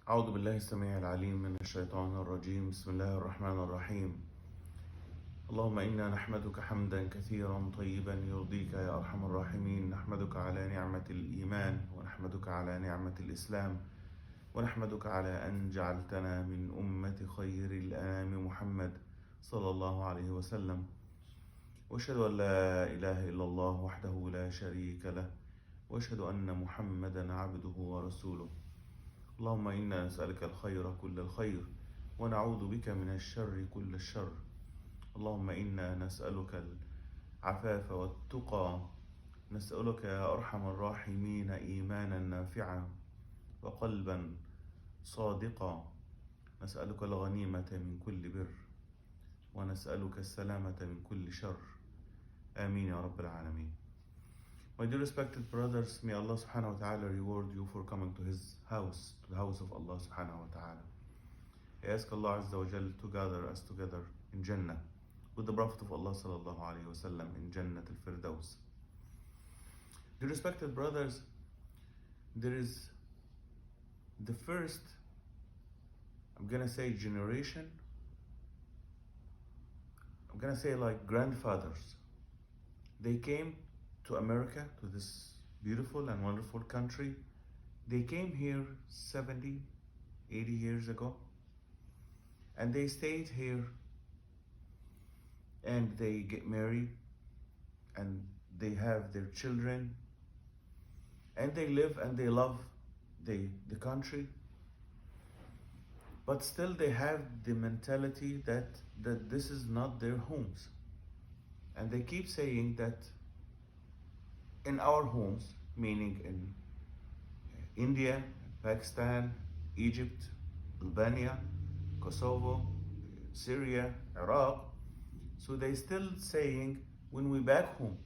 أعوذ بالله السميع العليم من الشيطان الرجيم. بسم الله الرحمن الرحيم. اللهم إنا نحمدك حمدا كثيرا طيبا يرضيك يا أرحم الراحمين. نحمدك على نعمة الإيمان، ونحمدك على نعمة الإسلام، ونحمدك على أن جعلتنا من أمة خير الأنام محمد صلى الله عليه وسلم. وأشهد أن لا إله إلا الله وحده لا شريك له، وأشهد أن محمدا عبده ورسوله. اللهم إنا نسألك الخير كل الخير، ونعوذ بك من الشر كل الشر. اللهم إنا نسألك العفاف والتقى، نسألك يا أرحم الراحمين إيمانا نافعا وقلبا صادقا، نسألك الغنيمة من كل بر، ونسألك السلامة من كل شر. آمين يا رب العالمين. My dear respected brothers, may Allah subhanahu wa ta'ala reward you for coming to His house, to the house of Allah subhanahu wa ta'ala. I ask Allah Azza wa Jal to gather us together in Jannah with the Prophet of Allah sallallahu alayhi wa sallam in Jannat al-Firdaus. Dear respected brothers, there is the first, I'm gonna say generation, I'm gonna say like grandfathers. They came to America, to this beautiful and wonderful country. They came here 70, 80 years ago, and they stayed here, and they get married, and they have their children, and they live and they love the country, but still they have the mentality that this is not their homes. And they keep saying that in our homes, meaning in India, Pakistan, Egypt, Albania, Kosovo, Syria, Iraq, so they still saying when we back home,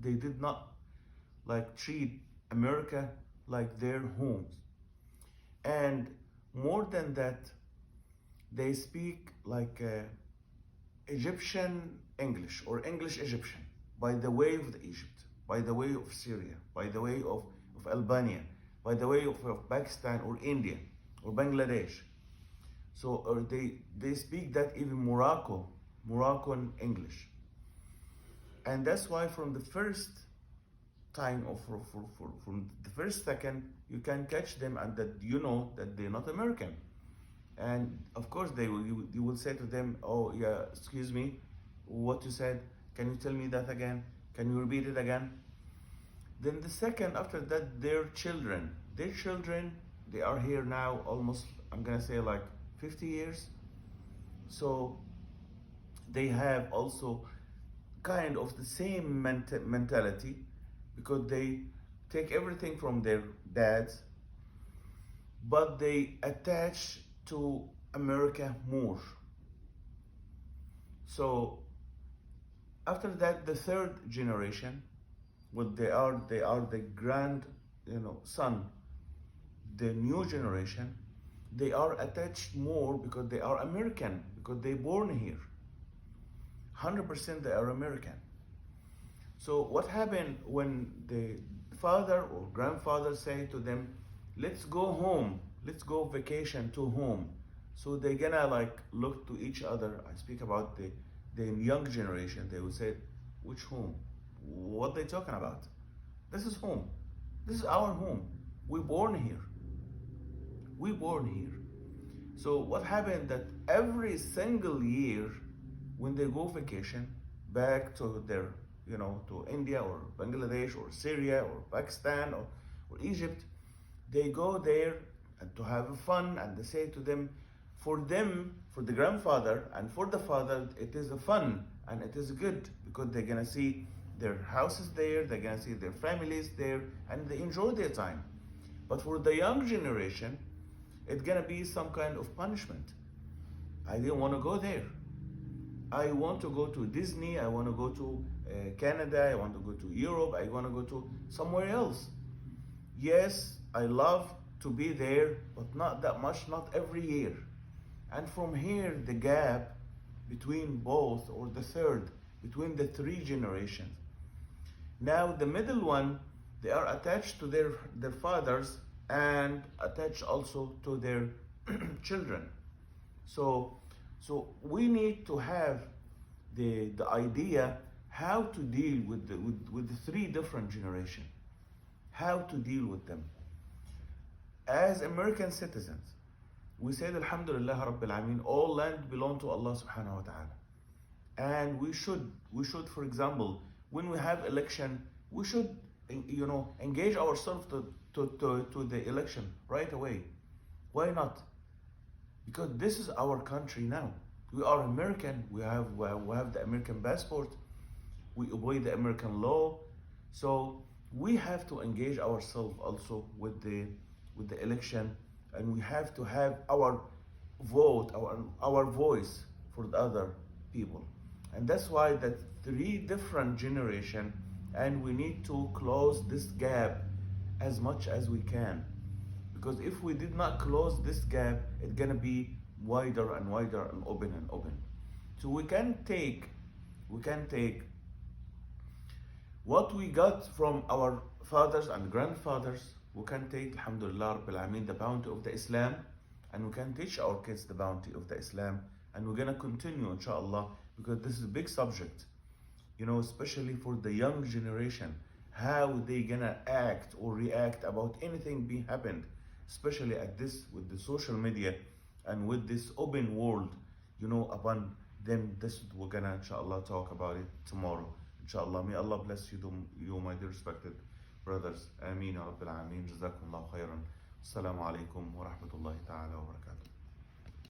they did not like treat America like their homes. And more than that, they speak like Egyptian English or English Egyptian, by the way of Egypt, by the way of Syria, by the way of Albania, by the way of Pakistan or India or Bangladesh. So or they speak that even Moroccan English. And that's why from the first time or from the first second, you can catch them and that you know that they're not American. And of course you will say to them, oh yeah, excuse me, what you said, can you tell me that again? Can you repeat it again? Then the second after that, their children, they are here now almost, I'm gonna say like 50 years. So they have also kind of the same mentality, because they take everything from their dads, but they attach to America more. So after that, the third generation, what they are the grand, son, the new generation, they are attached more because they are American, because they born here. 100% they are American. So what happened when the father or grandfather say to them, let's go home, let's go vacation to home. So they gonna like look to each other. I speak about the young generation. They will say, which home? What they talking about? This is home. This is our home. We born here. So what happened that every single year when they go vacation back to their, to India or Bangladesh or Syria or Pakistan or Egypt, they go there and to have fun, and they say to them, for the grandfather and for the father, it is a fun and it is good, because they're gonna see their houses there, they're gonna see their families there, and they enjoy their time. But for the young generation, it's gonna be some kind of punishment. I didn't want to go there. I want to go to Disney, I want to go to Canada, I want to go to Europe, I want to go to somewhere else. Yes, I love to be there, but not that much, not every year. And from here, the gap between both, or the third, between the three generations. Now the middle one, they are attached to their fathers and attach also to their children. So, we need to have the idea how to deal with the three different generations, how to deal with them. As American citizens, we said Alhamdulillah Rabbil Alameen, all land belong to Allah subhanahu wa ta'ala. And we should, for example, when we have election, we should, engage ourselves to the election right away. Why not? Because this is our country now. We are American. We have the American passport. We obey the American law. So we have to engage ourselves also with the election, and we have to have our vote, our voice for the other people. And that's why that three different generation, and we need to close this gap as much as we can. Because if we did not close this gap, it's gonna be wider and wider and open. So we can take what we got from our fathers and grandfathers. We can take, Alhamdulillah Rabbil Alameen, the bounty of the Islam, and we can teach our kids the bounty of the Islam, and we're gonna continue, inshallah, because this is a big subject, especially for the young generation, how they gonna act or react about anything being happened, especially at this, with the social media and with this open world, upon them. This we're gonna, inshallah, talk about it tomorrow, inshallah. May Allah bless you, my dear respected brothers. Ameen ya Rabbil Alameen. Jazakumullah khairan. Assalamu alaikum wa rahmatullahi ta'ala wa barakatuh.